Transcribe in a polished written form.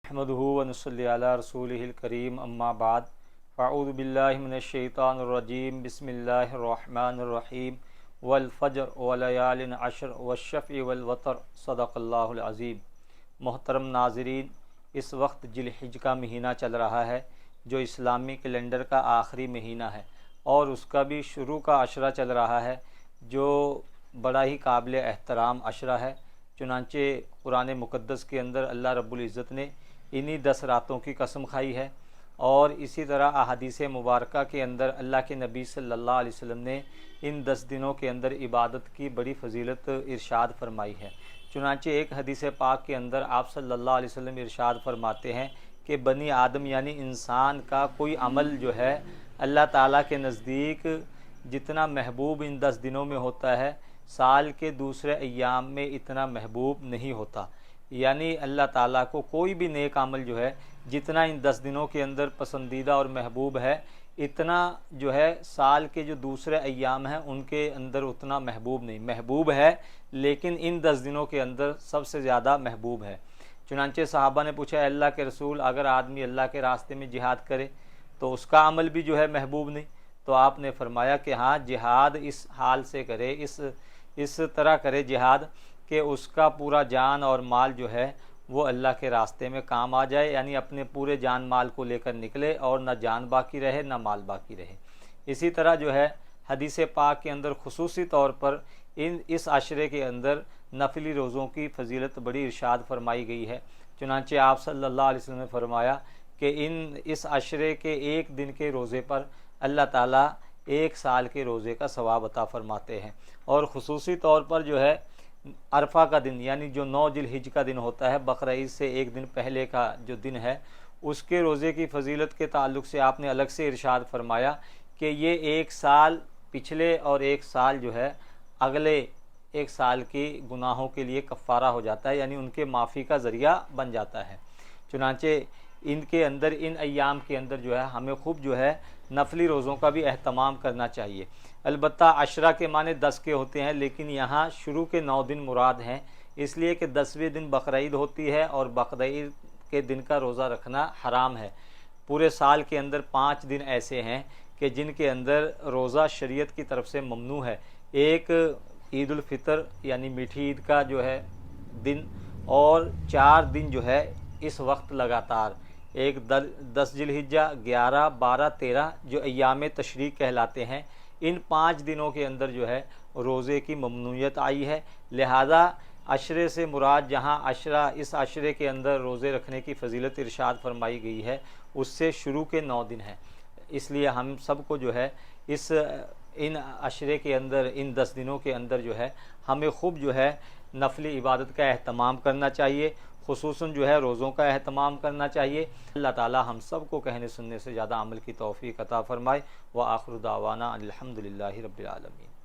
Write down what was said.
अहमदुहु व नसल्ली अला रसूलिहिल करीम अम्मा बाद फ़अऊज़ु बिल्लाहि मिनश शैतानिर रजीम बिस्मिल्लाहिर रहमानिर रहीम वल फ़ज्र व लयालिन अश्र वश्शफ़इ वल वतर सदक़ल्लाहुल अज़ीम। मोहतरम नाज़रीन, इस वक्त जिलहिज का महीना चल रहा है जो इस्लामी कैलेंडर का आखिरी महीना है और उसका भी शुरू का अशरा चल रहा है जो बड़ा ही काबिल एहतराम अशरा है। चुनांचे कुरान मुक़द्दस के अंदर अल्लाह रब्बुल इज़्ज़त ने इन्हीं 10 रातों की कसम खाई है और इसी तरह अहादीस मुबारका के अंदर अल्लाह के नबी सल्लल्लाहु अलैहि वसल्लम ने इन 10 दिनों के अंदर इबादत की बड़ी फजीलत इरशाद फरमाई है। चुनांचे एक हदीस पाक के अंदर आप सल्लल्लाहु अलैहि वसल्लम इरशाद फरमाते हैं कि बनी आदम यानी इंसान का कोई अमल जो है अल्लाह ताला के नज़दीक जितना महबूब इन 10 दिनों में होता है, साल के दूसरे अय्याम में इतना महबूब नहीं होता। यानी अल्लाह ताला को कोई भी नेक अमल जो है जितना इन 10 दिनों के अंदर पसंदीदा और महबूब है, इतना जो है साल के जो दूसरे अय्याम हैं उनके अंदर उतना महबूब नहीं। महबूब है लेकिन इन 10 दिनों के अंदर सबसे ज़्यादा महबूब है। चुनांचे सहाबा ने पूछा, अल्लाह के रसूल, अगर आदमी अल्लाह के रास्ते में जिहाद करे तो उसका अमल भी जो है महबूब नहीं? तो आपने फरमाया कि हाँ, जिहाद इस हाल से करे, इस तरह करे जिहाद कि उसका पूरा जान और माल जो है वो अल्लाह के रास्ते में काम आ जाए, यानी अपने पूरे जान माल को लेकर निकले और न जान बाकी रहे न माल बाकी रहे। इसी तरह जो है हदीस पाक के अंदर खुसूसी तौर पर इस आशरे के अंदर नफली रोज़ों की फजीलत बड़ी इरशाद फरमाई गई है। चुनांचे आप सल्लल्लाहु अलैहि वसल्लम ने फरमाया कि इस आशरे के एक दिन के रोज़े पर अल्लाह ताला एक साल के रोज़े का सवाब अता फरमाते हैं। और ख़ुसूसी तौर पर जो है अरफा का दिन, यानी जो 9 जिलहिज का दिन होता है, बकरा ईद से एक दिन पहले का जो दिन है, उसके रोज़े की फजीलत के ताल्लुक़ से आपने अलग से इरशाद फरमाया कि ये एक साल पिछले और एक साल जो है अगले एक साल की गुनाहों के लिए कफ़ारा हो जाता है, यानी उनके माफ़ी का ज़रिया बन जाता है। चुनांचे इनके अंदर इन अय्याम के अंदर जो है हमें खूब जो है नफली रोज़ों का भी एहतमाम करना चाहिए। अलबत्ता अशरा के माने 10 के होते हैं, लेकिन यहाँ शुरू के 9 दिन मुराद हैं, इसलिए कि 10वें दिन बकरा ईद होती है और बकरा ईद के दिन का रोज़ा रखना हराम है। पूरे साल के अंदर 5 दिन ऐसे हैं कि जिनके अंदर रोज़ा शरीयत की तरफ से ममनू है। एक ईद उल फितर यानी मीठी ईद का जो है दिन, और 4 दिन जो है इस वक्त लगातार, एक 10 जिलहिज्जा, 11, 12, 13 जो अय्याम तशरीक कहलाते हैं, इन 5 दिनों के अंदर जो है रोज़े की ममनूयत आई है। लिहाजा अशरे से मुराद जहाँ अशरा, इस अशरे के अंदर रोज़े रखने की फजीलत इरशाद फरमाई गई है, उससे शुरू के 9 दिन हैं। इसलिए हम सबको जो है इन अशरे के अंदर, इन 10 दिनों के अंदर जो है हमें खूब जो है नफली इबादत का एहतमाम करना चाहिए, खुसूसन जो है रोज़ों का एहतमाम करना चाहिए। अल्लाह ताला हम सब को कहने सुनने से ज़्यादा अमल की तौफ़ीक़ अता फ़रमाए। व आखिर दावाना अनिल हम्दुलिल्लाहि रब्बिल आलमीन।